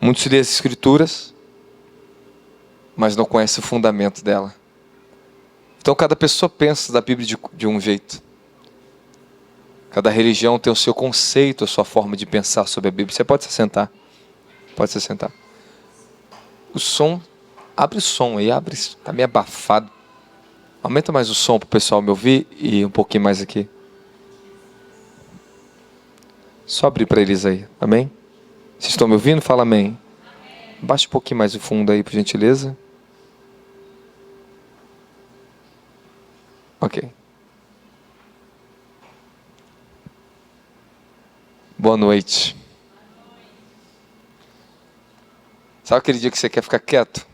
Muitos lêem as Escrituras, mas não conhecem o fundamento dela. Então cada pessoa pensa da Bíblia de um jeito. Cada religião tem o seu conceito, a sua forma de pensar sobre a Bíblia. Você pode se sentar. Pode se sentar. O som, abre o som aí, abre, está meio abafado. Aumenta mais o som para o pessoal me ouvir e um pouquinho mais aqui. Só abrir para eles aí, amém? Vocês estão me ouvindo? Fala amém. Baixa um pouquinho mais o fundo aí, por gentileza. Ok. Boa noite. Sabe aquele dia que você quer ficar quieto?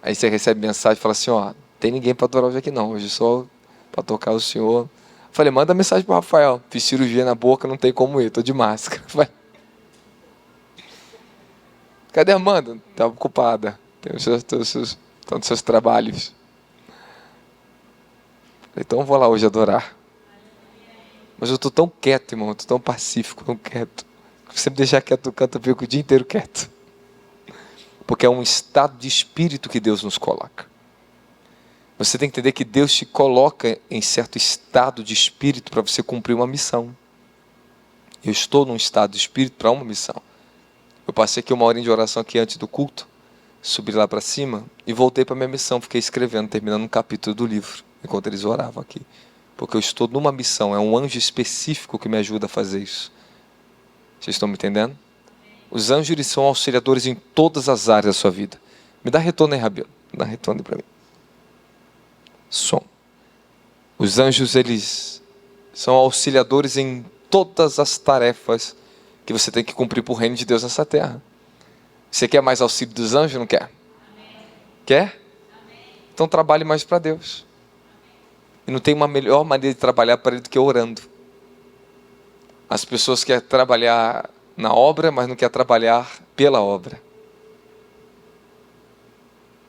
Aí você recebe mensagem e fala assim, ó, tem ninguém para adorar hoje aqui não, hoje só para tocar o Senhor. Falei, manda mensagem para o Rafael, fiz cirurgia na boca, não tem como ir, tô de máscara. Falei, cadê a Amanda? Tá ocupada, tem estão nos seus trabalhos. Falei, então eu vou lá hoje adorar. Mas eu tô tão quieto, irmão, eu tô tão pacífico, tão quieto. Se você me deixar quieto, eu canto, eu fico o dia inteiro quieto. Porque é um estado de espírito que Deus nos coloca. Você tem que entender que Deus te coloca em certo estado de espírito para você cumprir uma missão. Eu estou num estado de espírito para uma missão. Eu passei aqui 1 horinha de oração aqui antes do culto, subi lá para cima e voltei para minha missão. Fiquei escrevendo, terminando um capítulo do livro, enquanto eles oravam aqui. Porque eu estou numa missão, é um anjo específico que me ajuda a fazer isso. Vocês estão me entendendo? Os anjos, eles são auxiliadores em todas as áreas da sua vida. Me dá retorno aí, Rabelo. Dá retorno aí para mim. Som. Os anjos, eles são auxiliadores em todas as tarefas que você tem que cumprir para o reino de Deus nessa terra. Você quer mais auxílio dos anjos, não quer? Amém. Quer? Amém. Então trabalhe mais para Deus. E não tem uma melhor maneira de trabalhar para Ele do que orando. As pessoas querem trabalhar na obra, mas não querem trabalhar pela obra.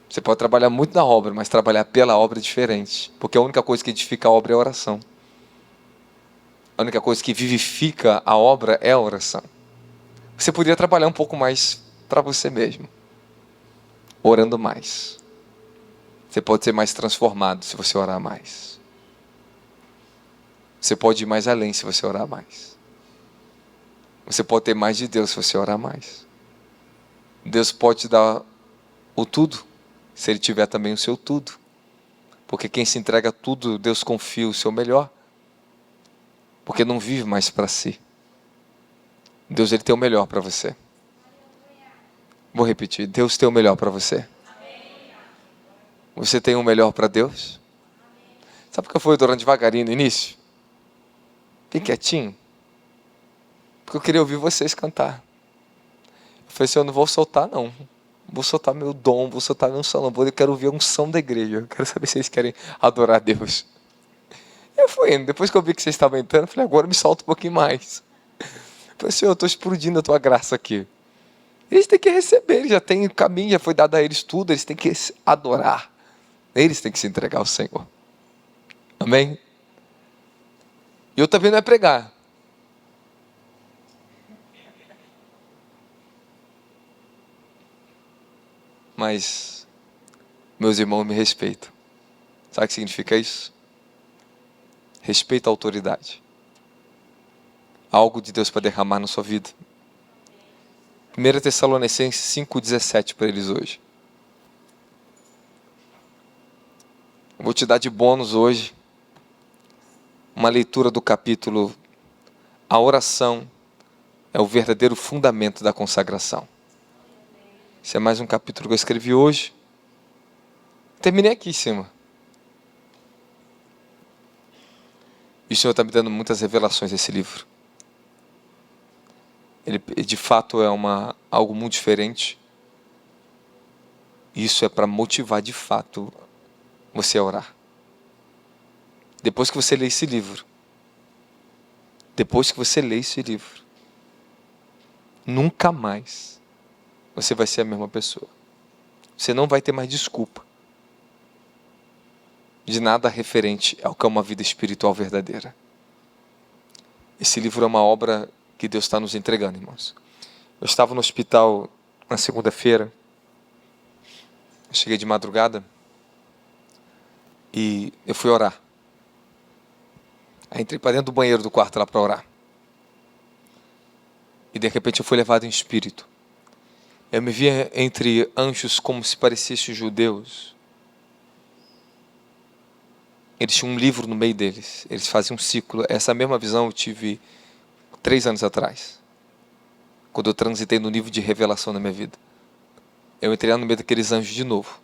Você pode trabalhar muito na obra, mas trabalhar pela obra é diferente. Porque a única coisa que edifica a obra é a oração. A única coisa que vivifica a obra é a oração. Você poderia trabalhar um pouco mais para você mesmo. Orando mais. Você pode ser mais transformado se você orar mais. Você pode ir mais além se você orar mais. Você pode ter mais de Deus se você orar mais. Deus pode te dar o tudo, se Ele tiver também o seu tudo. Porque quem se entrega a tudo, Deus confia o seu melhor. Porque não vive mais para si. Deus, Ele tem o melhor para você. Vou repetir, Deus tem o melhor para você. Você tem o melhor para Deus? Sabe por que eu fui adorando devagarinho no início? Bem quietinho. Porque eu queria ouvir vocês cantar. Eu falei assim, eu não vou soltar não. Vou soltar meu dom, vou soltar meu unção. Eu quero ouvir a unção da igreja. Eu quero saber se vocês querem adorar a Deus. Eu fui indo. Depois que eu vi que vocês estavam entrando, eu falei, agora me solta um pouquinho mais. Eu falei, Senhor, eu estou explodindo a tua graça aqui. Eles têm que receber, eles já têm o caminho, já foi dado a eles tudo, eles têm que adorar. Eles têm que se entregar ao Senhor. Amém? E eu também não é pregar. Mas meus irmãos me respeitam. Sabe o que significa isso? Respeito à autoridade. Algo de Deus para derramar na sua vida. 1 Tessalonicenses 5,17 para eles hoje. Eu vou te dar de bônus hoje uma leitura do capítulo A oração é o verdadeiro fundamento da consagração. Esse é mais um capítulo que eu escrevi hoje. Terminei aqui em cima. E o Senhor está me dando muitas revelações desse livro. Ele de fato é algo muito diferente. Isso é para motivar de fato você a orar. Depois que você lê esse livro, nunca mais você vai ser a mesma pessoa. Você não vai ter mais desculpa de nada referente ao que é uma vida espiritual verdadeira. Esse livro é uma obra que Deus está nos entregando, irmãos. Eu estava no hospital na segunda-feira. Eu cheguei de madrugada e eu fui orar. Aí entrei para dentro do banheiro do quarto lá para orar. E de repente eu fui levado em espírito. Eu me via entre anjos como se parecessem judeus. Eles tinham um livro no meio deles. Eles faziam um ciclo. Essa mesma visão eu tive 3 anos atrás, quando eu transitei no nível de revelação na minha vida. Eu entrei lá no meio daqueles anjos de novo.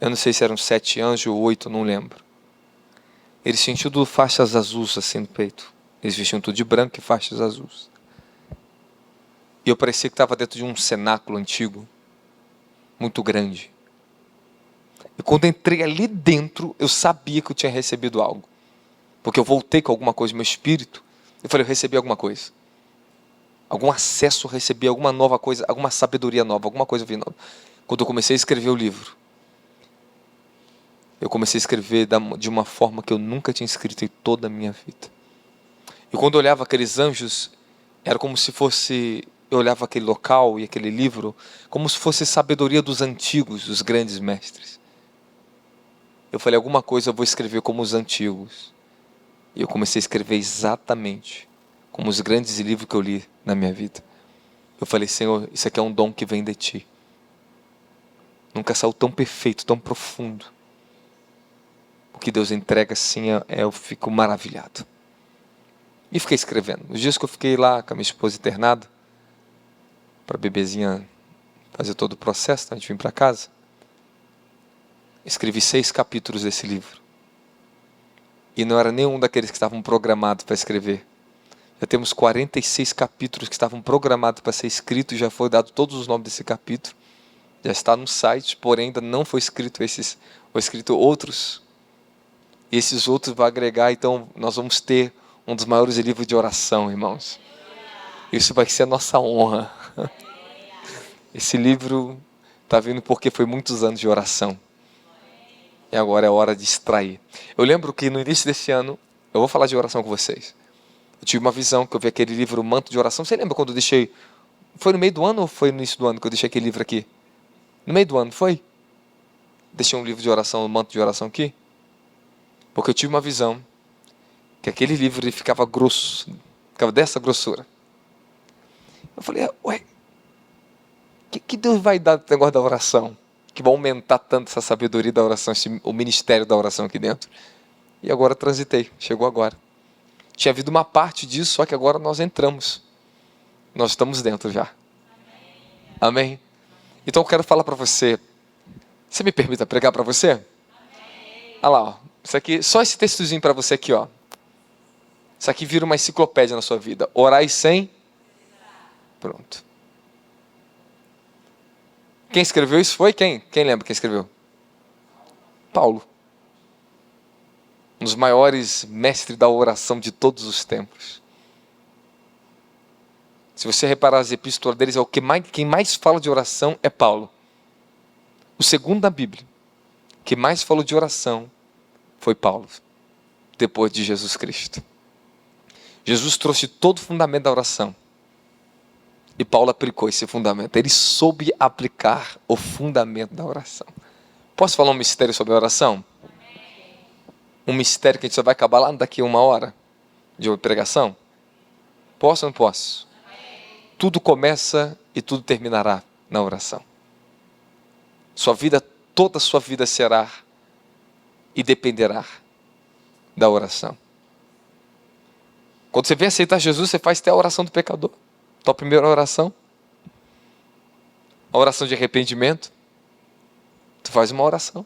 Eu não sei se eram 7 anjos ou 8, não lembro. Eles tinham tudo faixas azuis assim no peito. Eles vestiam tudo de branco e faixas azuis. E eu parecia que estava dentro de um cenáculo antigo, muito grande. E quando entrei ali dentro, eu sabia que eu tinha recebido algo. Porque eu voltei com alguma coisa no meu espírito. Eu falei, eu recebi alguma coisa. Algum acesso, eu recebi alguma nova coisa, alguma sabedoria nova, alguma coisa nova. Quando eu comecei a escrever o livro, eu comecei a escrever de uma forma que eu nunca tinha escrito em toda a minha vida. E quando eu olhava aqueles anjos, era como se fosse... Eu olhava aquele local e aquele livro como se fosse sabedoria dos antigos, dos grandes mestres. Eu falei, alguma coisa eu vou escrever como os antigos. E eu comecei a escrever exatamente como os grandes livros que eu li na minha vida. Eu falei, Senhor, isso aqui é um dom que vem de Ti. Nunca saiu tão perfeito, tão profundo. O que Deus entrega assim, eu fico maravilhado. E fiquei escrevendo. Os dias que eu fiquei lá com a minha esposa internada, para a bebezinha fazer todo o processo, a gente vir para casa, escrevi 6 capítulos desse livro. E não era nenhum daqueles que estavam programados para escrever. Já temos 46 capítulos que estavam programados para ser escritos, já foi dado todos os nomes desse capítulo. Já está no site, porém ainda não foi escrito esses, foi escrito outros. E esses outros vão agregar, então nós vamos ter um dos maiores livros de oração, irmãos. Isso vai ser a nossa honra. Esse livro está vindo porque foi muitos anos de oração. E agora é hora de extrair. Eu lembro que no início desse ano, eu vou falar de oração com vocês. Eu tive uma visão que eu vi aquele livro, o Manto de Oração. Você lembra quando eu deixei... Foi no meio do ano ou foi no início do ano que eu deixei aquele livro aqui? No meio do ano, foi? Deixei um livro de oração, o Manto de Oração aqui. Porque eu tive uma visão que aquele livro ele ficava grosso. Ficava dessa grossura. Eu falei, ué, que Deus vai dar do negócio da oração? Que vai aumentar tanto essa sabedoria da oração, o ministério da oração aqui dentro. E agora transitei, chegou agora. Tinha havido uma parte disso, só que agora nós entramos. Nós estamos dentro já. Amém? Então eu quero falar para você. Você me permita pregar para você? Olha lá, ó. Isso aqui, só esse textozinho para você aqui, ó. Isso aqui vira uma enciclopédia na sua vida. Orai sem... Pronto. Quem escreveu isso foi quem? Quem lembra quem escreveu? Paulo. Um dos maiores mestres da oração de todos os tempos. Se você reparar as epístolas deles, é o que quem mais fala de oração é Paulo. O segundo da Bíblia, que mais falou de oração, foi Paulo, depois de Jesus Cristo. Jesus trouxe todo o fundamento da oração. E Paulo aplicou esse fundamento. Ele soube aplicar o fundamento da oração. Posso falar um mistério sobre a oração? Um mistério que a gente só vai acabar lá daqui a 1 hora de pregação? Posso ou não posso? Tudo começa e tudo terminará na oração. Sua vida, toda a sua vida será e dependerá da oração. Quando você vem aceitar Jesus, você faz até a oração do pecador. Tua primeira oração. A oração de arrependimento. Tu faz uma oração.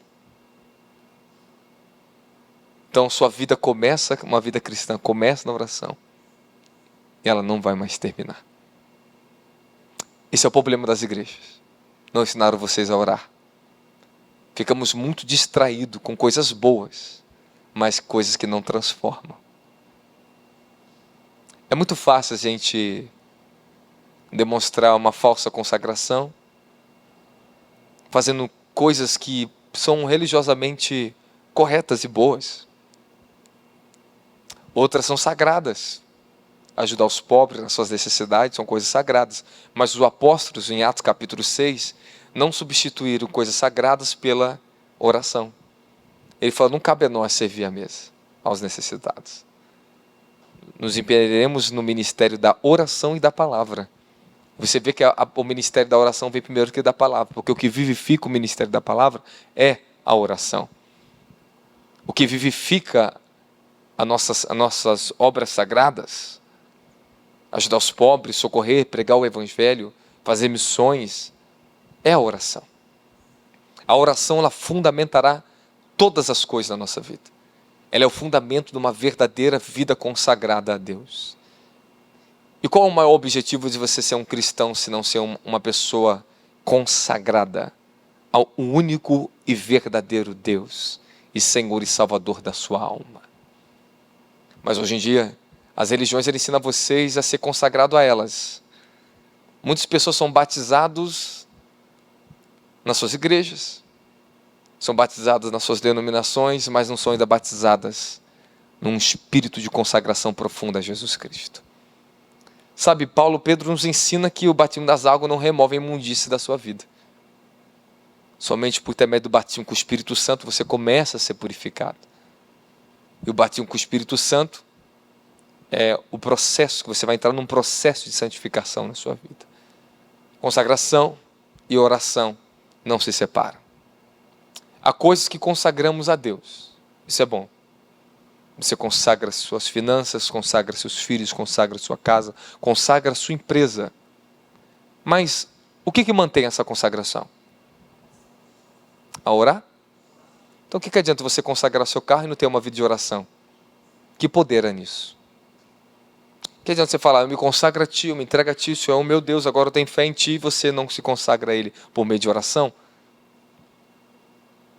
Então sua vida começa, uma vida cristã começa na oração. E ela não vai mais terminar. Esse é o problema das igrejas. Não ensinaram vocês a orar. Ficamos muito distraídos com coisas boas, mas coisas que não transformam. É muito fácil a gente demonstrar uma falsa consagração, fazendo coisas que são religiosamente corretas e boas. Outras são sagradas. ajudar os pobres nas suas necessidades, são coisas sagradas. Mas os apóstolos, em Atos capítulo 6, não substituíram coisas sagradas pela oração. Ele falou, não cabe a nós servir a mesa aos necessitados. Nos empenharemos no ministério da oração e da palavra. Você vê que o ministério da oração vem primeiro que da palavra, porque o que vivifica o ministério da palavra é a oração. O que vivifica as nossas obras sagradas, ajudar os pobres, socorrer, pregar o evangelho, fazer missões, é a oração. A oração, ela fundamentará todas as coisas da nossa vida. Ela é o fundamento de uma verdadeira vida consagrada a Deus. E qual é o maior objetivo de você ser um cristão, se não ser uma pessoa consagrada ao único e verdadeiro Deus e Senhor e Salvador da sua alma? Mas hoje em dia, as religiões ensinam vocês a ser consagrado a elas. Muitas pessoas são batizados nas suas igrejas, são batizadas nas suas denominações, mas não são ainda batizadas num espírito de consagração profunda a Jesus Cristo. Sabe, Pedro nos ensina que o batismo das águas não remove a imundície da sua vida. Somente por intermédio do batismo com o Espírito Santo você começa a ser purificado. E o batismo com o Espírito Santo é o processo, que você vai entrar num processo de santificação na sua vida. Consagração e oração não se separam. Há coisas que consagramos a Deus. Isso é bom. Você consagra suas finanças, consagra seus filhos, consagra sua casa, consagra sua empresa. Mas o que mantém essa consagração? A orar? Então o que adianta você consagrar seu carro e não ter uma vida de oração? Que poder é nisso? O que adianta você falar, eu me consagro a Ti, eu me entrego a Ti, o Senhor é o meu Deus, agora eu tenho fé em Ti, e você não se consagra a Ele por meio de oração?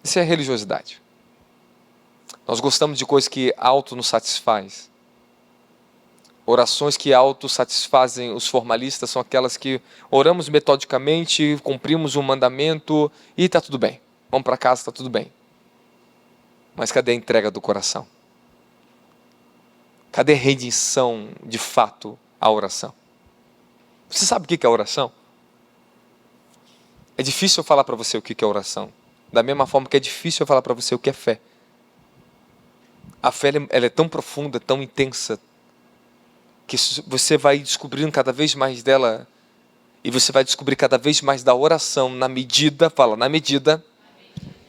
Isso é religiosidade. Nós gostamos de coisas que auto nos satisfaz. Orações que auto-satisfazem os formalistas são aquelas que oramos metodicamente, cumprimos um mandamento e está tudo bem. Vamos para casa, está tudo bem. Mas cadê a entrega do coração? Cadê a redenção, de fato, à oração? Você sabe o que é oração? É difícil eu falar para você o que é oração. Da mesma forma que é difícil eu falar para você o que é fé. A fé ela é tão profunda, tão intensa, que você vai descobrindo cada vez mais dela, e você vai descobrir cada vez mais da oração, na medida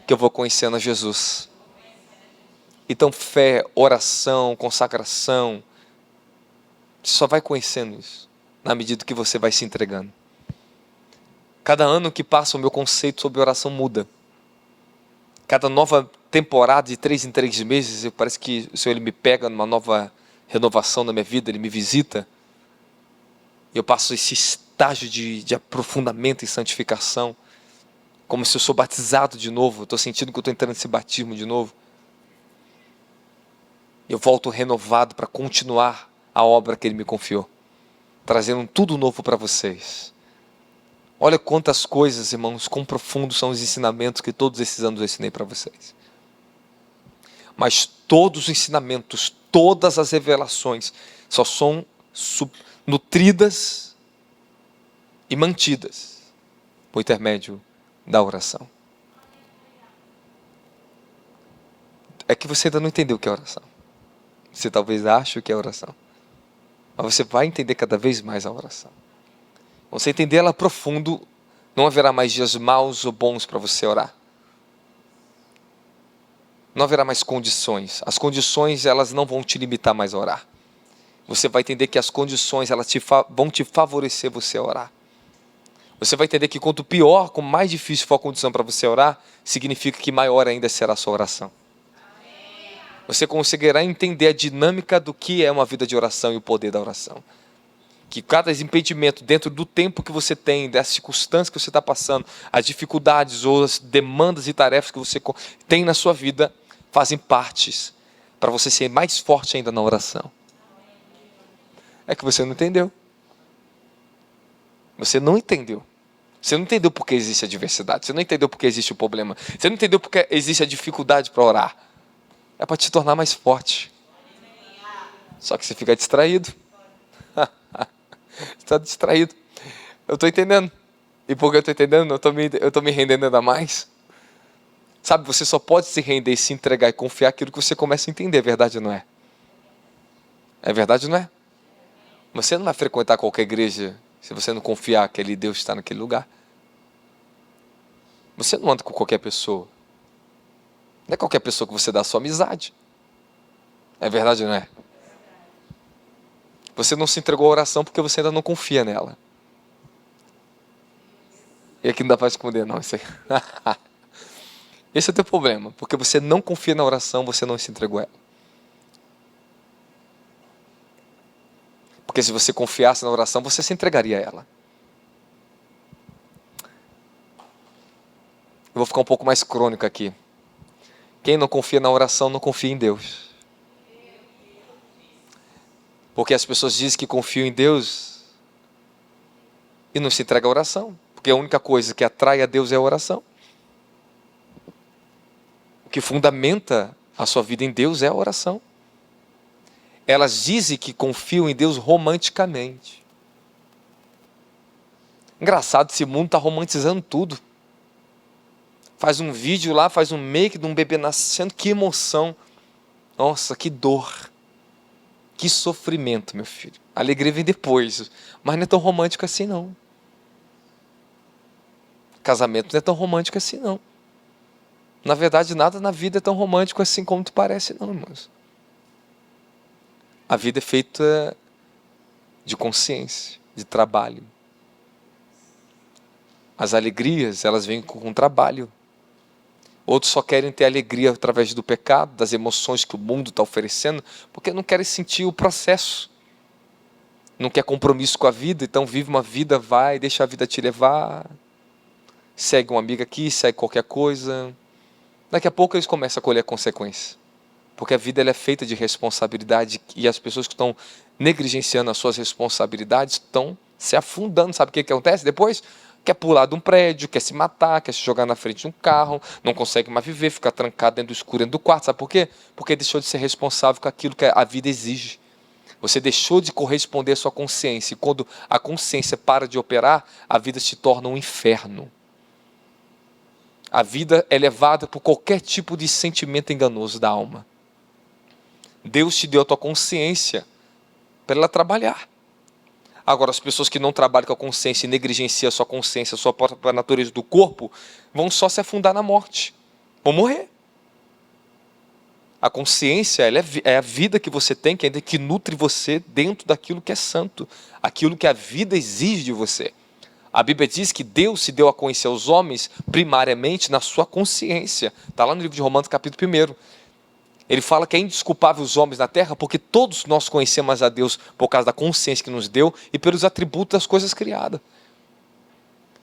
que eu vou conhecendo a Jesus. Então fé, oração, consagração, você só vai conhecendo isso, na medida que você vai se entregando. Cada ano que passa o meu conceito sobre oração muda. Cada nova temporada, de 3 em 3 meses, parece que o Senhor ele me pega numa nova renovação na minha vida, Ele me visita. E eu passo esse estágio de aprofundamento e santificação, como se eu sou batizado de novo. Estou sentindo que eu estou entrando nesse batismo de novo. Eu volto renovado para continuar a obra que Ele me confiou, trazendo tudo novo para vocês. Olha quantas coisas, irmãos, quão profundos são os ensinamentos que todos esses anos eu ensinei para vocês. Mas todos os ensinamentos, todas as revelações só são nutridas e mantidas por intermédio da oração. É que você ainda não entendeu o que é oração. Você talvez ache o que é oração. Mas você vai entender cada vez mais a oração. Você entender ela profundo, não haverá mais dias maus ou bons para você orar. Não haverá mais condições. As condições, elas não vão te limitar mais a orar. Você vai entender que as condições, elas vão te favorecer você a orar. Você vai entender que quanto pior, quanto mais difícil for a condição para você orar, significa que maior ainda será a sua oração. Você conseguirá entender a dinâmica do que é uma vida de oração e o poder da oração. Que cada impedimento dentro do tempo que você tem, das circunstâncias que você está passando, as dificuldades ou as demandas e tarefas que você tem na sua vida, fazem partes para você ser mais forte ainda na oração. É que você não entendeu. Você não entendeu. Você não entendeu porque existe a adversidade. Você não entendeu porque existe o problema. Você não entendeu porque existe a dificuldade para orar. É para te tornar mais forte. Só que você fica distraído. Está distraído. Eu estou entendendo. E porque eu estou entendendo, eu estou me rendendo ainda mais. Sabe, você só pode se render e se entregar e confiar aquilo que você começa a entender. É verdade ou não é? É verdade ou não é? Você não vai frequentar qualquer igreja se você não confiar que Deus está naquele lugar. Você não anda com qualquer pessoa. Não é qualquer pessoa que você dá a sua amizade. É verdade ou não é? Você não se entregou à oração porque você ainda não confia nela. E aqui não dá para esconder não, isso aí. Esse é o teu problema, porque você não confia na oração, você não se entregou a ela. Porque se você confiasse na oração, você se entregaria a ela. Eu vou ficar um pouco mais crônico aqui. Quem não confia na oração, não confia em Deus. Porque as pessoas dizem que confiam em Deus e não se entregam à oração. Porque a única coisa que atrai a Deus é a oração. O que fundamenta a sua vida em Deus é a oração. Elas dizem que confiam em Deus romanticamente. Engraçado, esse mundo está romantizando tudo. Faz um vídeo lá, faz um make de um bebê nascendo, que emoção. Nossa, que dor. Que sofrimento, meu filho. A alegria vem depois, mas não é tão romântico assim não. Casamento não é tão romântico assim não. Na verdade, nada na vida é tão romântico assim como te parece não, irmãos. A vida é feita de consciência, de trabalho. As alegrias, elas vêm com trabalho. Outros só querem ter alegria através do pecado, das emoções que o mundo está oferecendo, porque não querem sentir o processo. Não quer compromisso com a vida, então vive uma vida, vai, deixa a vida te levar. Segue uma amiga aqui, segue qualquer coisa. Daqui a pouco eles começam a colher consequências. Porque a vida ela é feita de responsabilidade e as pessoas que estão negligenciando as suas responsabilidades estão se afundando. Sabe o que acontece depois? Quer pular de um prédio, quer se matar, quer se jogar na frente de um carro, não consegue mais viver, fica trancado dentro do escuro, dentro do quarto. Sabe por quê? Porque deixou de ser responsável com aquilo que a vida exige. Você deixou de corresponder à sua consciência. E quando a consciência para de operar, a vida se torna um inferno. A vida é levada por qualquer tipo de sentimento enganoso da alma. Deus te deu a tua consciência para ela trabalhar. Agora, as pessoas que não trabalham com a consciência e negligenciam a sua consciência, a sua própria natureza do corpo, vão só se afundar na morte. Vão morrer. A consciência ela é a vida que você tem, que nutre você dentro daquilo que é santo. Aquilo que a vida exige de você. A Bíblia diz que Deus se deu a conhecer aos homens primariamente na sua consciência. Está lá no livro de Romanos, capítulo 1. Ele fala que é indesculpável os homens na terra porque todos nós conhecemos a Deus por causa da consciência que nos deu e pelos atributos das coisas criadas.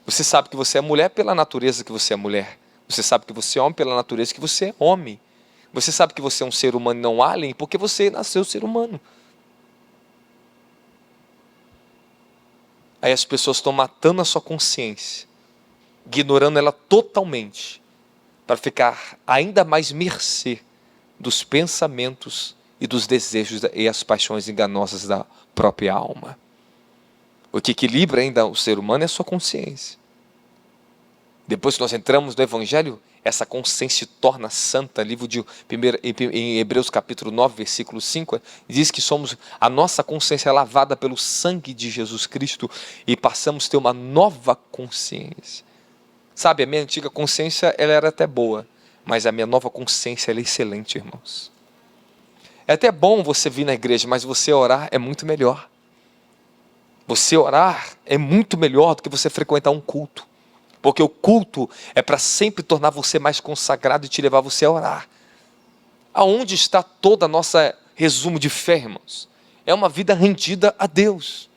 Você sabe que você é mulher pela natureza que você é mulher. Você sabe que você é homem pela natureza que você é homem. Você sabe que você é um ser humano e não alien porque você nasceu ser humano. Aí as pessoas estão matando a sua consciência, ignorando ela totalmente, para ficar ainda mais mercê dos pensamentos e dos desejos e as paixões enganosas da própria alma. O que equilibra ainda o ser humano é a sua consciência. Depois que nós entramos no Evangelho, essa consciência se torna santa. Livro de em Hebreus capítulo 9, versículo 5, diz que a nossa consciência é lavada pelo sangue de Jesus Cristo e passamos a ter uma nova consciência. Sabe, a minha antiga consciência ela era até boa, mas a minha nova consciência ela é excelente, irmãos. É até bom você vir na igreja, mas você orar é muito melhor. Você orar é muito melhor do que você frequentar um culto. Porque o culto é para sempre tornar você mais consagrado e te levar você a orar. Aonde está toda a nossa resumo de fé, irmãos? É uma vida rendida a Deus.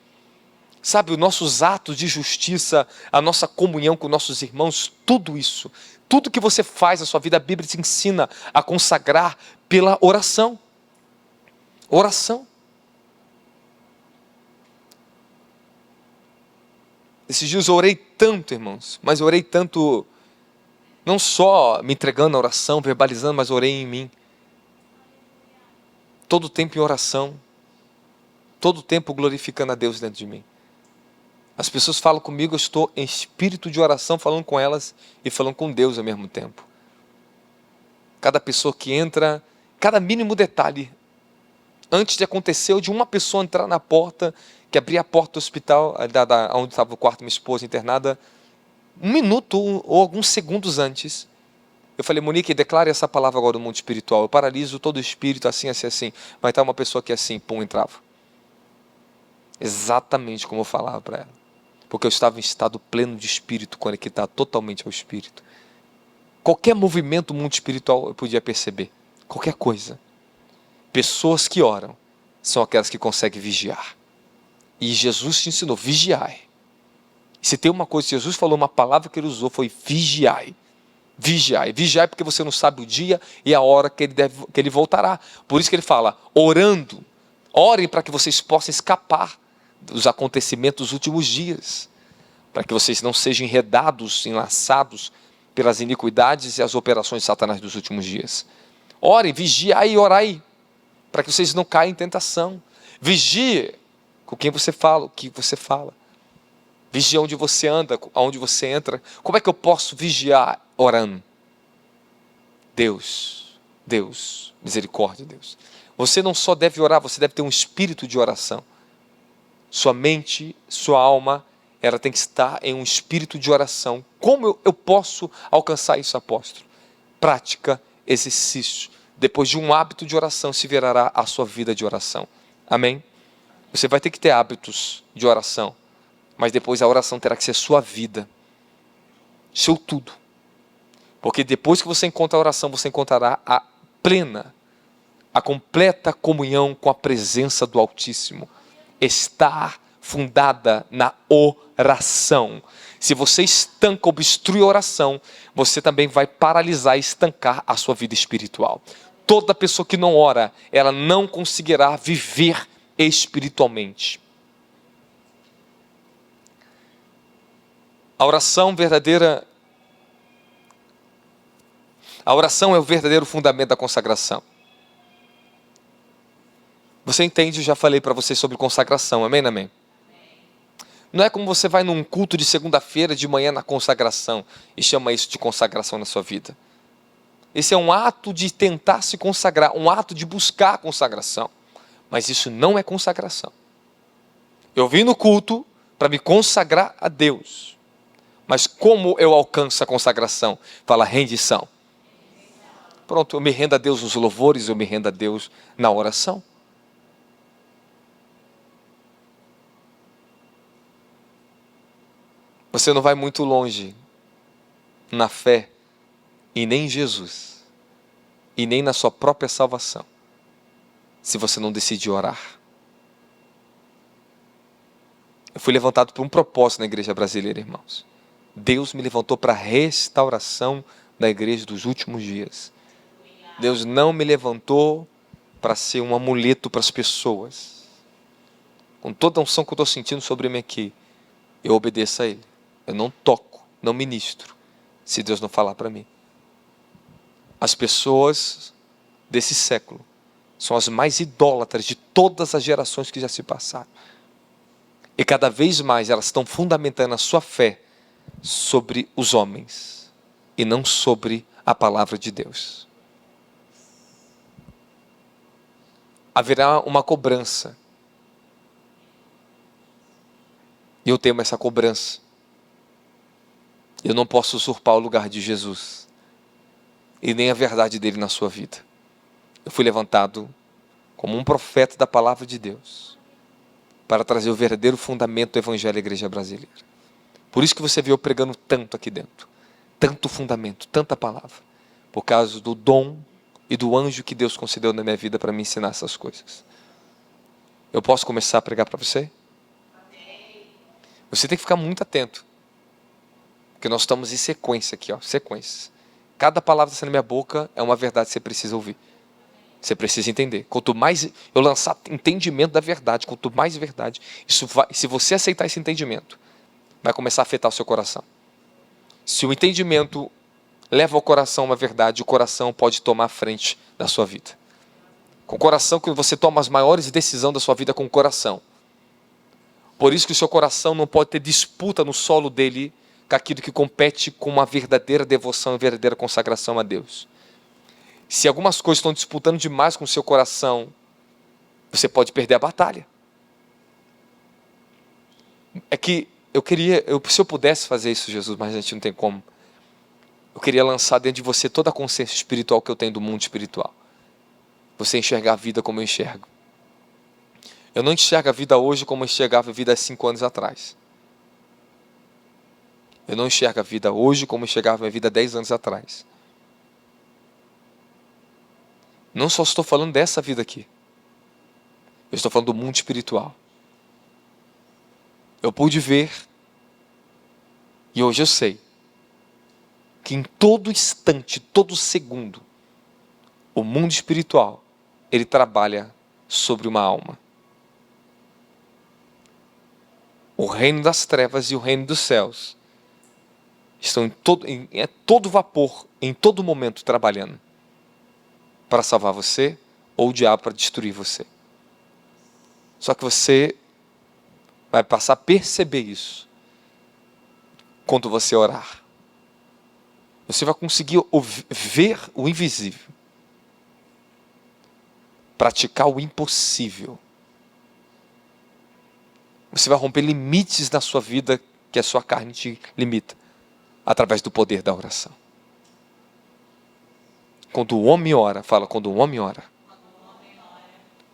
Sabe, os nossos atos de justiça, a nossa comunhão com nossos irmãos, tudo isso, tudo que você faz na sua vida, a Bíblia te ensina a consagrar pela oração. Oração. Esses dias eu orei tanto, irmãos, mas eu orei tanto, não só me entregando na oração, verbalizando, mas orei em mim. Todo o tempo em oração. todo o tempo glorificando a Deus dentro de mim. As pessoas falam comigo, eu estou em espírito de oração, falando com elas e falando com Deus ao mesmo tempo. Cada pessoa que entra, cada mínimo detalhe, antes de acontecer, ou de uma pessoa entrar na porta, que abria a porta do hospital, onde estava o quarto da minha esposa internada, 1 minuto ou alguns segundos antes, eu falei, Monique, declare essa palavra agora no mundo espiritual. Eu paraliso todo o espírito, assim, assim, assim. Vai estar uma pessoa que assim, pum, entrava. Exatamente como eu falava para ela. Porque eu estava em estado pleno de espírito, conectado totalmente ao espírito. Qualquer movimento do mundo espiritual eu podia perceber. Qualquer coisa. Pessoas que oram são aquelas que conseguem vigiar. E Jesus te ensinou, vigiai. Se tem uma coisa que Jesus falou, uma palavra que ele usou foi vigiai. Vigiai. Vigiai porque você não sabe o dia e a hora que ele voltará. Por isso que ele fala, orando. Orem para que vocês possam escapar dos acontecimentos dos últimos dias. Para que vocês não sejam enredados, enlaçados pelas iniquidades e as operações de Satanás dos últimos dias. Orem, vigiai e orai. Para que vocês não caiam em tentação. Vigie com quem você fala, o que você fala. Vigia onde você anda, aonde você entra. Como é que eu posso vigiar orando? Deus, misericórdia, Deus. Você não só deve orar, você deve ter um espírito de oração. Sua mente, sua alma, ela tem que estar em um espírito de oração. Como eu posso alcançar isso, apóstolo? Prática, exercício. Depois de um hábito de oração, se virará a sua vida de oração. Amém? Você vai ter que ter hábitos de oração. Mas depois a oração terá que ser sua vida. Seu tudo. Porque depois que você encontra a oração, você encontrará a plena, a completa comunhão com a presença do Altíssimo. Estar fundada na oração. Se você estanca, obstrui a oração, você também vai paralisar e estancar a sua vida espiritual. Toda pessoa que não ora, ela não conseguirá viver espiritualmente. A oração verdadeira, a oração é o verdadeiro fundamento da consagração. Você entende, eu já falei para você sobre consagração, amém, amém? Não é como você vai num culto de segunda-feira de manhã na consagração e chama isso de consagração na sua vida. Esse é um ato de tentar se consagrar, um ato de buscar a consagração. Mas isso não é consagração. Eu vim no culto para me consagrar a Deus. Mas como eu alcanço a consagração? Fala rendição. Pronto, eu me rendo a Deus nos louvores, eu me rendo a Deus na oração. Você não vai muito longe na fé e nem em Jesus e nem na sua própria salvação se você não decidir orar. Eu fui levantado por um propósito na igreja brasileira, irmãos. Deus me levantou para a restauração da igreja dos últimos dias. Deus não me levantou para ser um amuleto para as pessoas. Com toda a unção que eu estou sentindo sobre mim aqui, eu obedeço a Ele. Eu não toco, não ministro, se Deus não falar para mim. As pessoas desse século são as mais idólatras de todas as gerações que já se passaram. E cada vez mais elas estão fundamentando a sua fé sobre os homens e não sobre a palavra de Deus. Haverá uma cobrança. E eu temo essa cobrança. Eu não posso usurpar o lugar de Jesus e nem a verdade dele na sua vida. Eu fui levantado como um profeta da palavra de Deus para trazer o verdadeiro fundamento do evangelho à igreja brasileira. Por isso que você vê eu pregando tanto aqui dentro, tanto fundamento, tanta palavra, por causa do dom e do anjo que Deus concedeu na minha vida para me ensinar essas coisas. Eu posso começar a pregar para você? Você tem que ficar muito atento, porque nós estamos em sequência aqui, ó, sequência. Cada palavra que está na minha boca é uma verdade que você precisa ouvir. Você precisa entender. Quanto mais eu lançar entendimento da verdade, quanto mais verdade, isso vai, se você aceitar esse entendimento, vai começar a afetar o seu coração. Se o entendimento leva ao coração uma verdade, o coração pode tomar a frente da sua vida. Com o coração que você toma as maiores decisões da sua vida com o coração. Por isso que o seu coração não pode ter disputa no solo dele com aquilo que compete com uma verdadeira devoção e verdadeira consagração a Deus. Se algumas coisas estão disputando demais com o seu coração, você pode perder a batalha. É que se eu pudesse fazer isso, Jesus, mas a gente não tem como. Eu queria lançar dentro de você toda a consciência espiritual que eu tenho do mundo espiritual. Você enxergar a vida como eu enxergo. Eu não enxergo a vida hoje como eu enxergava a vida há 5 anos atrás. Eu não enxergo a vida hoje como eu enxergava a minha vida há 10 anos atrás. Não só estou falando dessa vida aqui. Eu estou falando do mundo espiritual. Eu pude ver, e hoje eu sei, que em todo instante, todo segundo, o mundo espiritual, ele trabalha sobre uma alma. O reino das trevas e o reino dos céus estão em todo vapor, em todo momento trabalhando para salvar você ou o diabo para destruir você. Só que você vai passar a perceber isso quando você orar. Você vai conseguir ver o invisível, praticar o impossível. Você vai romper limites na sua vida que a sua carne te limita, através do poder da oração. Quando o homem ora, quando o homem ora,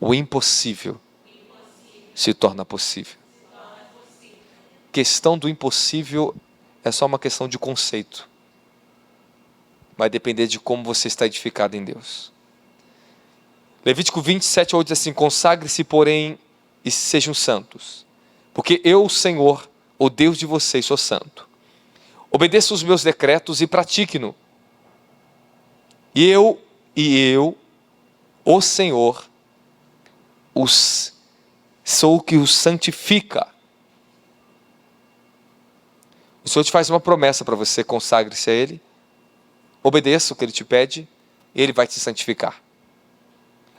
o impossível se torna possível. Questão do impossível é só uma questão de conceito. Vai depender de como você está edificado em Deus. Levítico 27:8 diz assim: consagre-se, porém, e sejam santos, porque eu, o Senhor, o Deus de vocês, sou santo. Obedeça os meus decretos e pratique-no. E eu, o Senhor, sou o que os santifica. O Senhor te faz uma promessa para você: consagre-se a Ele, obedeça o que Ele te pede, e Ele vai te santificar.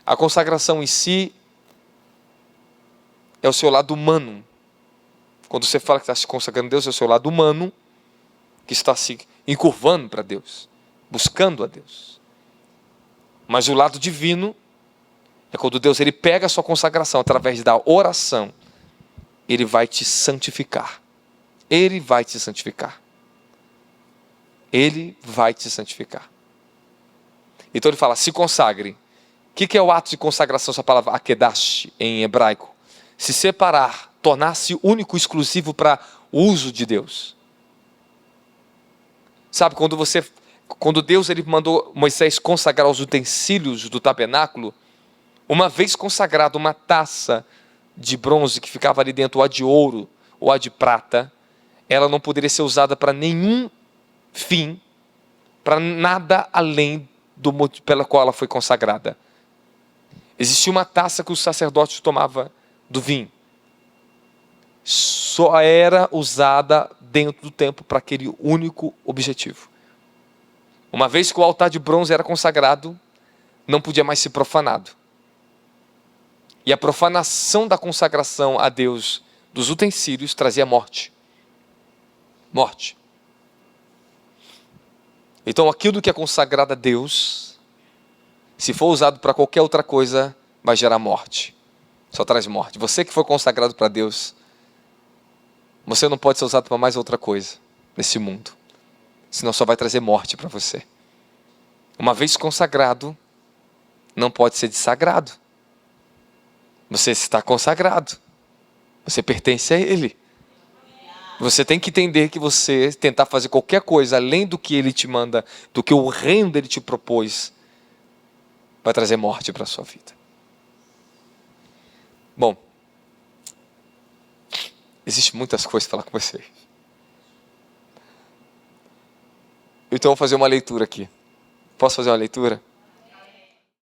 A consagração em si é o seu lado humano. Quando você fala que está se consagrando a Deus, é o seu lado humano que está se encurvando para Deus, buscando a Deus. Mas o lado divino é quando Deus ele pega a sua consagração através da oração, Ele vai te santificar. Ele vai te santificar. Ele vai te santificar. Então ele fala: se consagre. O que é o ato de consagração? Essa palavra akedash em hebraico. Se separar, tornar-se único, exclusivo para o uso de Deus. Sabe, quando Deus ele mandou Moisés consagrar os utensílios do tabernáculo, uma vez consagrado uma taça de bronze que ficava ali dentro, ou a de ouro, ou a de prata, ela não poderia ser usada para nenhum fim, para nada além do motivo pela qual ela foi consagrada. Existia uma taça que os sacerdotes tomavam do vinho. Só era usada dentro do templo para aquele único objetivo. Uma vez que o altar de bronze era consagrado, não podia mais ser profanado. E a profanação da consagração a Deus dos utensílios trazia morte. Morte. Então aquilo que é consagrado a Deus, se for usado para qualquer outra coisa, vai gerar morte. Só traz morte. Você que foi consagrado para Deus, você não pode ser usado para mais outra coisa nesse mundo. Senão só vai trazer morte para você. Uma vez consagrado, não pode ser desagrado. Você está consagrado. Você pertence a Ele. Você tem que entender que você tentar fazer qualquer coisa além do que Ele te manda, do que o reino dele te propôs, vai trazer morte para a sua vida. Bom, existe muitas coisas para falar com vocês. Então eu vou fazer uma leitura aqui. Posso fazer uma leitura?